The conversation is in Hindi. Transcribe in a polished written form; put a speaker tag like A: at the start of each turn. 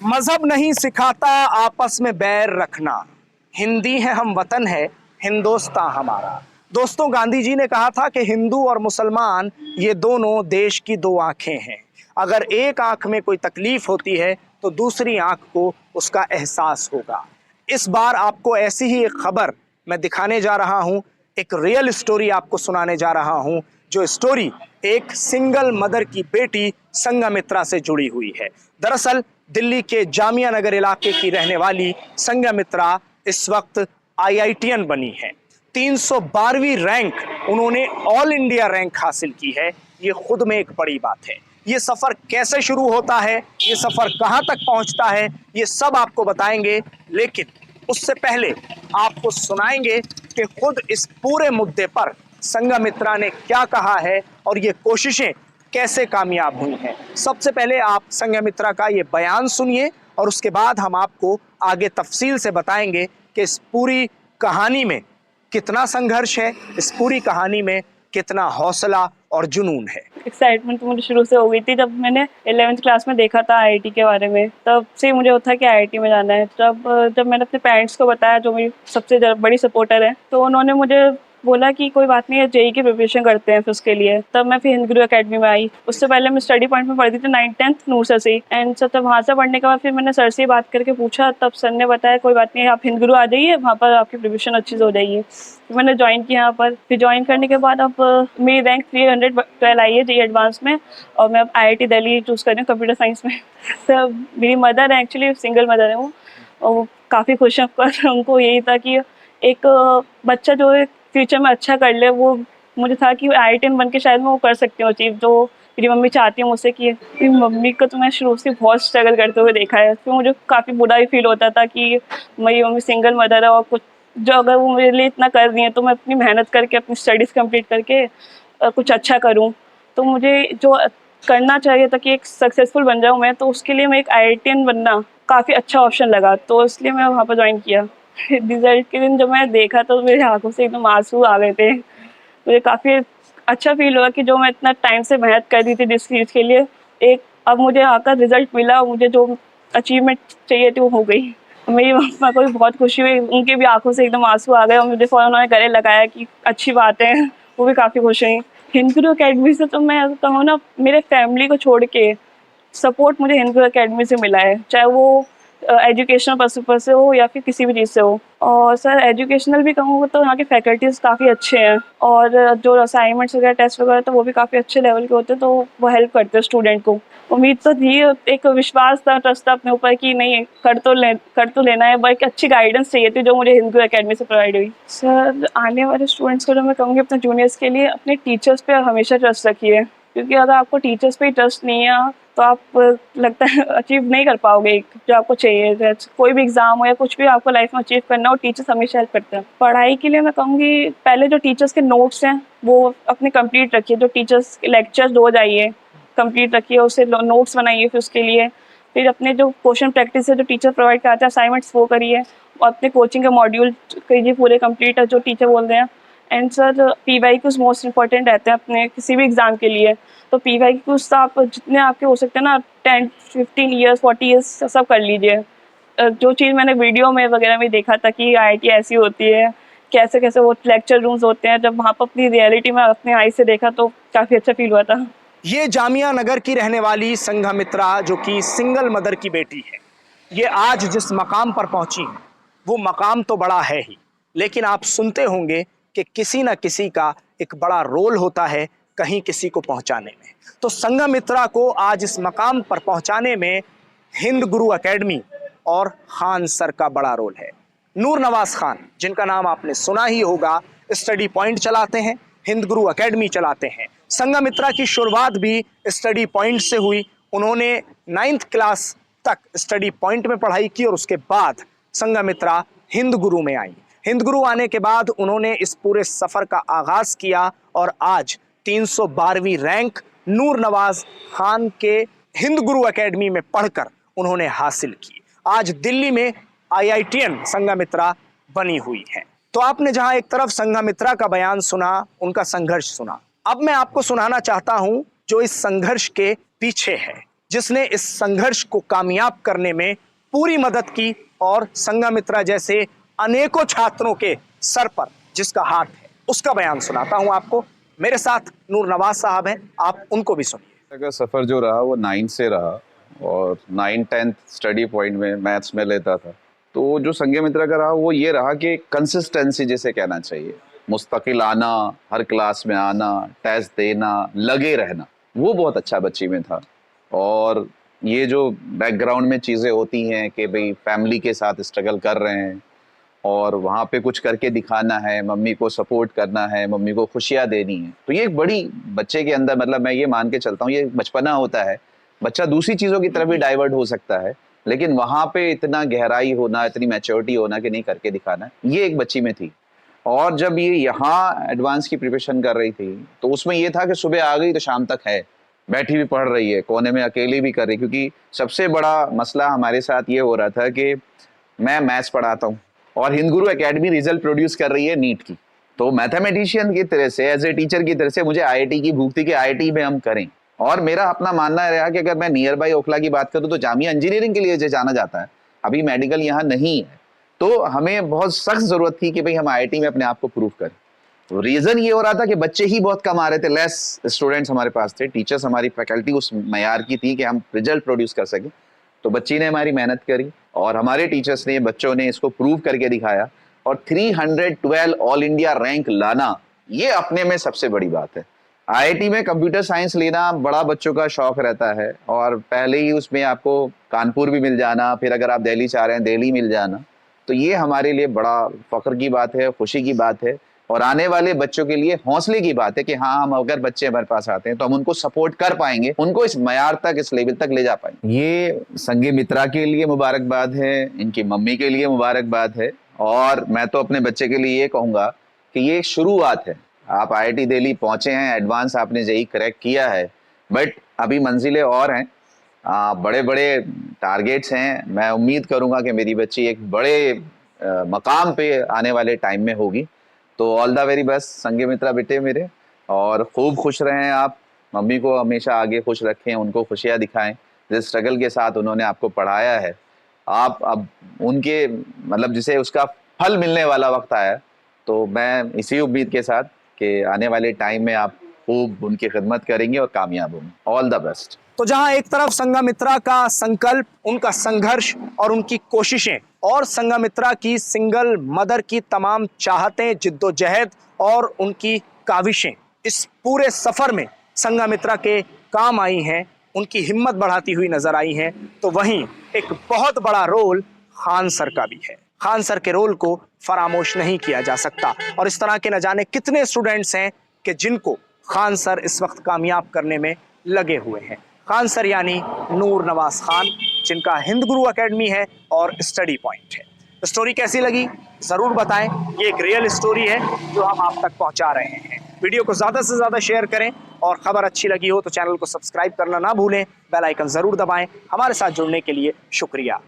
A: मजहब नहीं सिखाता आपस में बैर रखना, हिंदी है हम वतन है हिंदोस्तां हमारा। दोस्तों, गांधी जी ने कहा था कि हिंदू और मुसलमान ये दोनों देश की दो आंखें हैं। अगर एक आंख में कोई तकलीफ होती है तो दूसरी आंख को उसका एहसास होगा। इस बार आपको ऐसी ही एक खबर मैं दिखाने जा रहा हूं, एक रियल स्टोरी आपको सुनाने जा रहा हूं, जो स्टोरी एक सिंगल मदर की बेटी संघमित्रा से जुड़ी हुई है। दरअसल दिल्ली के जामिया नगर इलाके की रहने वाली संघमित्रा इस वक्त आईआईटीएन बनी है। 312वीं रैंक उन्होंने ऑल इंडिया रैंक हासिल की है। ये खुद में एक बड़ी बात है। ये सफर कैसे शुरू होता है, ये सफर कहां तक पहुंचता है, ये सब आपको बताएंगे। लेकिन उससे पहले आपको सुनाएंगे कि खुद इस पूरे मुद्दे पर संघमित्रा ने क्या कहा है और ये कोशिशें कैसे कामयाब हुई हैं। सबसे पहले आप संघमित्रा का ये बयान सुनिए और उसके बाद हम आपको आगे तफसील से बताएंगे कि इस पूरी कहानी में कितना संघर्ष है, इस पूरी कहानी में कितना हौसला और जुनून है।
B: एक्साइटमेंट तो मुझे शुरू से हो गई थी। जब मैंने 11वीं क्लास में देखा था आईआईटी के बारे में, तब से मुझे होता कि आईआईटी में जाना है। जब मैंने अपने पेरेंट्स को बताया, जो मेरी सबसे बड़ी सपोर्टर है, तो उन्होंने मुझे बोला कि कोई बात नहीं है, जेई की प्रिपरेशन करते हैं फिर उसके लिए। तब मैं फिर हिंद गुरु अकेडमी में आई। उससे पहले मैं स्टडी पॉइंट में पढ़ती थी 9th-10th नूर सर से। एंड सर तब वहाँ से पढ़ने के बाद फिर मैंने सर से बात करके पूछा, तब सर ने बताया कोई बात नहीं, आप हिंद गुरु आ जाइए, वहाँ पर आपकी प्रिपरेशन अच्छी से हो जाएगी। फिर मैंने ज्वाइन किया यहाँ पर। फिर ज्वाइन करने के बाद अब मेरी रैंक 312 आई है जेई एडवांस में, और मैं अब आईआईटी दिल्ली चूज़ कर रही हूँ कंप्यूटर साइंस में। सर मेरी मदर है, एक्चुअली सिंगल मदर है वो, और वो काफ़ी खुश हैं। पर उनको यही था कि एक बच्चा जो है फ्यूचर में अच्छा कर ले। वो मुझे था कि आईआईटीएन बन के शायद मैं वो कर सकती हूँ अचीव, जो मेरी मम्मी चाहती है मुझसे। कि मम्मी को तो मैं शुरू से बहुत स्ट्रगल करते हुए देखा है। फिर मुझे काफ़ी बुरा भी फील होता था कि मेरी मम्मी सिंगल मदर है, और कुछ जो अगर वो मेरे लिए इतना कर रही है तो मैं अपनी मेहनत करके अपनी स्टडीज़ कंप्लीट करके कुछ अच्छा करूँ। तो मुझे जो करना चाहिए था कि एक सक्सेसफुल बन जाऊँ मैं, तो उसके लिए मैं एक आईआईटीएन बनना काफ़ी अच्छा ऑप्शन लगा, तो इसलिए मैं वहाँ पर ज्वाइन किया। रिजल्ट के दिन जब मैंने देखा तो मेरी आंखों से एकदम आंसू आ गए थे। मुझे काफ़ी अच्छा फील हुआ कि जो मैं इतना टाइम से मेहनत कर रही थी जिस चीज़ के लिए, एक अब मुझे आकर रिजल्ट मिला, और मुझे जो अचीवमेंट चाहिए थी वो हो गई। मेरी मम्मा को भी बहुत खुशी हुई, उनकी भी आंखों से एकदम आंसू आ गए, और मुझे फ़ौरन उन्होंने गले लगाया कि अच्छी बात है। वो भी काफ़ी खुश हुई। हिंद गुरु अकेडमी से तो मैं कहूँ ना, मेरे फैमिली को छोड़ के सपोर्ट मुझे हिंद गुरु अकेडमी से मिला है, चाहे वो एजुकेशनल पर्पस से हो या फिर किसी भी चीज़ से हो। और सर एजुकेशनल भी कहूँ तो यहाँ के फैकल्टीज़ काफ़ी अच्छे हैं, और जो असाइनमेंट्स वगैरह टेस्ट वगैरह तो वो भी काफ़ी अच्छे लेवल के होते हैं, तो वो हेल्प करते हैं स्टूडेंट को। उम्मीद तो थी, एक विश्वास था, ट्रस्ट था अपने ऊपर कि नहीं कर तो लेना है, बट अच्छी गाइडेंस चाहिए थी जो मुझे हिंद गुरु अकेडमी से प्रोवाइड हुई। सर आने वाले स्टूडेंट्स को जो मैं कहूँगी, अपने जूनियर्स के लिए अपने टीचर्स पे हमेशा ट्रस्ट रखिए, क्योंकि अगर आपको टीचर्स पे ही ट्रस्ट नहीं है तो आप लगता है अचीव नहीं कर पाओगे जो आपको चाहिए। कोई भी एग्जाम हो या कुछ भी आपको लाइफ में अचीव करना हो, टीचर्स हमेशा हेल्प करते हैं। पढ़ाई के लिए मैं कहूँगी, पहले जो टीचर्स के नोट्स हैं वो अपने कंप्लीट रखिए। जो टीचर्स लेक्चर्स रोज आइए कंप्लीट रखिए, उससे नोट्स बनाइए फिर उसके लिए। फिर अपने जो क्वेश्चन प्रैक्टिस है जो टीचर प्रोवाइड कराते हैं, असाइनमेंट्स वो करिए, और अपने कोचिंग के मॉड्यूल कीजिए पूरे कंप्लीट है जो टीचर बोल रहे हैं। And sir PYQs most important रहते हैं अपने किसी भी एग्ज़ाम के लिए। तो पीवाईक्यूज तो आप जितने आपके हो सकते हैं ना, 10-15 ईयर्स 40 ईयर्स सब कर लीजिए। जो चीज़ मैंने वीडियो में वगैरह में देखा था कि आईआईटी ऐसी होती है, कैसे कैसे वो लेक्चर रूम्स होते हैं, जब वहाँ पर अपनी रियलिटी में अपने आई से देखा तो काफ़ी अच्छा फील हुआ था।
A: ये जामिया नगर की रहने वाली संघमित्रा, जो कि सिंगल मदर की बेटी है, ये आज जिस मकाम पर पहुंची है वो मकाम तो बड़ा है ही, लेकिन आप सुनते होंगे कि किसी न किसी का एक बड़ा रोल होता है कहीं किसी को पहुंचाने में। तो संघमित्रा को आज इस मकाम पर पहुंचाने में हिंद गुरु एकेडमी और खान सर का बड़ा रोल है। नूर नवाज खान, जिनका नाम आपने सुना ही होगा, स्टडी पॉइंट चलाते हैं, हिंद गुरु एकेडमी चलाते हैं। संघमित्रा की शुरुआत भी स्टडी पॉइंट से हुई। उन्होंने 9th क्लास तक स्टडी पॉइंट में पढ़ाई की और उसके बाद संघमित्रा हिंद गुरु में आई। हिंद गुरु आने के बाद उन्होंने इस पूरे सफर का आगाज किया और आज 312वीं रैंक नूर नवाज खान के हिंद गुरु एकेडमी में पढ़कर उन्होंने हासिल की। आज दिल्ली में आईआईटीएन संघमित्रा बनी हुई है। तो आपने जहां एक तरफ संघमित्रा का बयान सुना, उनका संघर्ष सुना, अब मैं आपको सुनाना चाहता हूं जो इस संघर्ष के पीछे है। जिसने इस संघर्ष को कामयाब करने में पूरी मदद की और संघमित्रा जैसे अनेकों छात्रों के सर पर जिसका हाथ है, उसका बयान सुनाता हूं आपको। मेरे साथ नूर नवाज साहब हैं, आप उनको भी सुनिए।
C: का सफ़र जो रहा वो 9 से रहा और 9-10 स्टडी पॉइंट में मैथ्स में लेता था। तो जो संघमित्रा का रहा वो ये रहा कि कंसिस्टेंसी जिसे कहना चाहिए, मुस्तकिल आना, हर क्लास में आना, टेस्ट देना, लगे रहना, वो बहुत अच्छा बच्ची में था। और ये जो बैकग्राउंड में चीज़ें होती हैं कि भाई फैमिली के साथ स्ट्रगल कर रहे हैं और वहाँ पे कुछ करके दिखाना है, मम्मी को सपोर्ट करना है, मम्मी को खुशियाँ देनी है, तो ये एक बड़ी बच्चे के अंदर, मतलब मैं ये मान के चलता हूँ, ये बचपना होता है। बच्चा दूसरी चीज़ों की तरफ भी डाइवर्ट हो सकता है, लेकिन वहाँ पे इतना गहराई होना, इतनी मैच्योरिटी होना कि नहीं करके दिखाना, ये एक बच्ची में थी। और जब ये यहाँ एडवांस की प्रिपरेशन कर रही थी तो उसमें ये था कि सुबह आ गई तो शाम तक है, बैठी भी पढ़ रही है, कोने में अकेली भी कर रही, क्योंकि सबसे बड़ा मसला हमारे साथ ये हो रहा था कि मैं मैथ्स पढ़ाता हूँ और हिंद गुरु एकेडमी रिजल्ट प्रोड्यूस कर रही है नीट की। तो मैथमेटिशियन की तरह से, एज ए टीचर की तरह से मुझे आईआईटी की भूख थी कि आईआईटी में हम करें। और मेरा अपना मानना रहा कि अगर मैं नियर बाई ओखला की बात करूं तो जामिया इंजीनियरिंग के लिए जो जाना जाता है, अभी मेडिकल यहाँ नहीं है, तो हमें बहुत सख्त जरूरत थी कि भाई हम आईआईटी में अपने आप को प्रूव करें। तो रीजन ये हो रहा था कि बच्चे ही बहुत कम आ रहे थे, लेस स्टूडेंट्स हमारे पास थे, टीचर्स हमारी फैकल्टी उस मयार की थी कि हम रिजल्ट प्रोड्यूस कर सकें। तो बच्ची ने हमारी मेहनत करी और हमारे टीचर्स ने, बच्चों ने इसको प्रूव करके दिखाया और 312 ऑल इंडिया रैंक लाना, ये अपने में सबसे बड़ी बात है। आईआईटी में कंप्यूटर साइंस लेना बड़ा बच्चों का शौक रहता है और पहले ही उसमें आपको कानपुर भी मिल जाना, फिर अगर आप दिल्ली चाह रहे हैं दिल्ली मिल जाना, तो ये हमारे लिए बड़ा फख्र की बात है, खुशी की बात है और आने वाले बच्चों के लिए हौसले की बात है कि हाँ, हम अगर बच्चे हमारे पास आते हैं तो हम उनको सपोर्ट कर पाएंगे, उनको इस मयार तक, इस लेवल तक ले जा पाएंगे। ये संघमित्रा के लिए मुबारकबाद है, इनकी मम्मी के लिए मुबारकबाद है और मैं तो अपने बच्चे के लिए ये कहूँगा कि ये शुरुआत है। आप आईआईटी दिल्ली पहुंचे हैं, एडवांस आपने जेईई क्रैक किया है, बट अभी मंजिलें और हैं, बड़े बड़े टारगेट्स हैं। मैं उम्मीद करूंगा कि मेरी बच्ची एक बड़े मकाम पे आने वाले टाइम में होगी। तो all the very best Sanghamitra बेटे मेरे, और खूब खुश रहें आप, मम्मी को हमेशा आगे खुश रखें, उनको खुशियाँ दिखाएं। जिस स्ट्रगल के साथ उन्होंने आपको पढ़ाया है, आप अब उनके, मतलब जिसे उसका फल मिलने वाला वक्त आया, तो मैं इसी उम्मीद के साथ कि आने वाले टाइम में आप खूब उनकी खिदमत करेंगे और कामयाब होंगे। All the best.
A: तो जहां एक तरफ संघमित्रा का संकल्प, उनका संघर्ष और उनकी कोशिशें, और संघमित्रा की सिंगल मदर की तमाम चाहतें, जिद्दोजहद और उनकी काविशें इस पूरे सफर में संघमित्रा के काम आई हैं, उनकी हिम्मत बढ़ाती हुई नजर आई हैं, तो वहीं एक बहुत बड़ा रोल खान सर का भी है। खान सर के रोल को फरामोश नहीं किया जा सकता और इस तरह के न जाने कितने स्टूडेंट्स हैं कि जिनको खान सर इस वक्त कामयाब करने में लगे हुए हैं। खान सर यानी नूर नवाज खान, जिनका हिंद गुरु एकेडमी है और स्टडी पॉइंट है। स्टोरी कैसी लगी जरूर बताएं, ये एक रियल स्टोरी है जो हम आप तक पहुंचा रहे हैं। वीडियो को ज्यादा से ज्यादा शेयर करें और खबर अच्छी लगी हो तो चैनल को सब्सक्राइब करना ना भूलें, बेल आइकन जरूर दबाएं। हमारे साथ जुड़ने के लिए शुक्रिया।